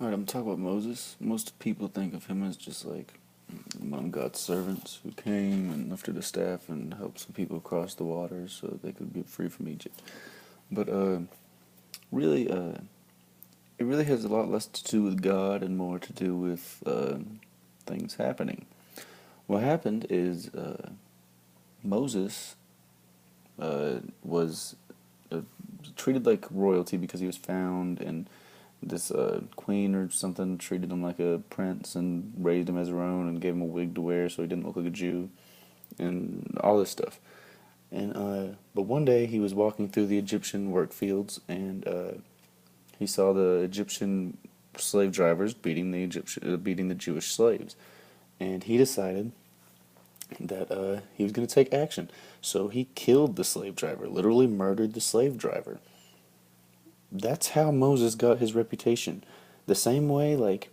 Alright, I'm talking about Moses. Most people think of him as just like among God's servants who came and lifted a staff and helped some people cross the waters so they could get free from Egypt. But really, it really has a lot less to do with God and more to do with things happening. What happened is Moses was uh, treated like royalty because he was found, and this queen or something treated him like a prince and raised him as her own and gave him a wig to wear so he didn't look like a Jew and all this stuff. And but one day he was walking through the Egyptian work fields and he saw the Egyptian slave drivers beating the Jewish slaves, and he decided that he was going to take action. So he killed the slave driver, literally murdered the slave driver. That's how Moses got his reputation. The same way, like,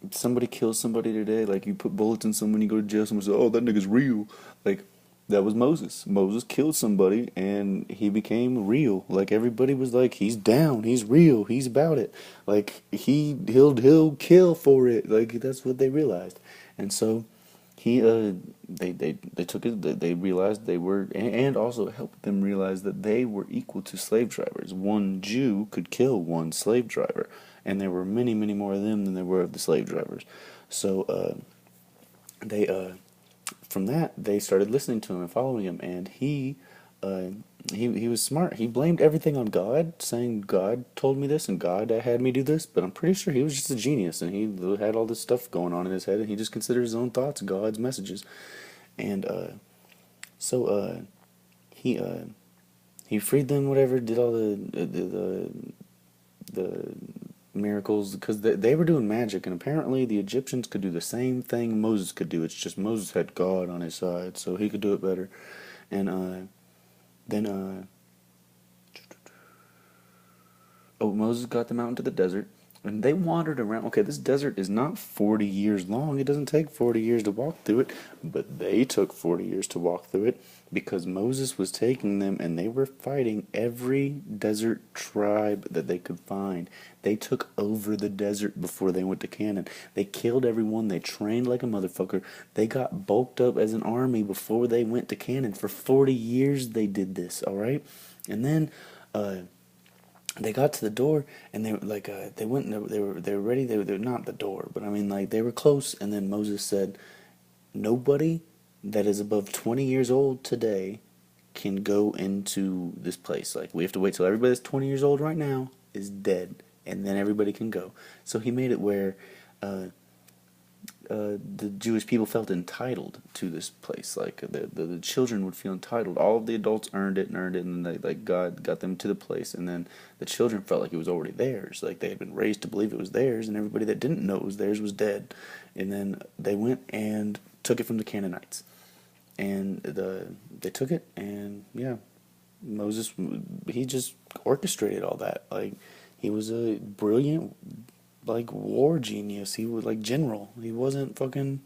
somebody kills somebody today, like, you put bullets in someone, you go to jail, someone says, oh, that nigga's real. Like, that was Moses. Moses killed somebody, and he became real. Like, everybody was like, he's down, he's real, he's about it. Like, he'll kill for it. Like, that's what they realized. And so, he they took it, they realized they were, and also helped them realize that they were equal to slave drivers. One Jew could kill one slave driver, and there were many more of them than there were of the slave drivers. So they from that they started listening to him and following him, and uh, he was smart. He blamed everything on God, saying God told me this and God had me do this. But I'm pretty sure he was just a genius, and he had all this stuff going on in his head, and he just considered his own thoughts God's messages. And so he he freed them, whatever, did all the miracles because they were doing magic, and apparently the Egyptians could do the same thing Moses could do. It's just Moses had God on his side, so he could do it better. And then oh, Moses got them out into the desert, and they wandered around. Okay, this desert is not 40 years long. It doesn't take 40 years to walk through it, but they took 40 years to walk through it because Moses was taking them and they were fighting every desert tribe that they could find. They took over the desert before they went to Canaan. They killed everyone. They trained like a motherfucker. They got bulked up as an army before they went to Canaan. For 40 years they did this, all right? And then they got to the door and they were like they went and they were ready. They were not the door, but I mean, like, they were close. And then Moses said, nobody that is above 20 years old today can go into this place. Like, we have to wait till everybody that's 20 years old right now is dead, and then everybody can go. So he made it where uh, the Jewish people felt entitled to this place. Like, the children would feel entitled. All of the adults earned it, and then like God got them to the place, and then the children felt like it was already theirs. Like, they had been raised to believe it was theirs, and everybody that didn't know it was theirs was dead. And then they went and took it from the Canaanites, and they took it, and yeah, Moses, he just orchestrated all that. Like, he was a brilliant, like, war genius. He was like general. He wasn't fucking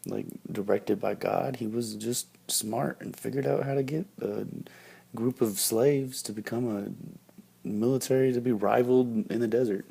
like directed by God. He was just smart and figured out how to get a group of slaves to become a military to be rivaled in the desert.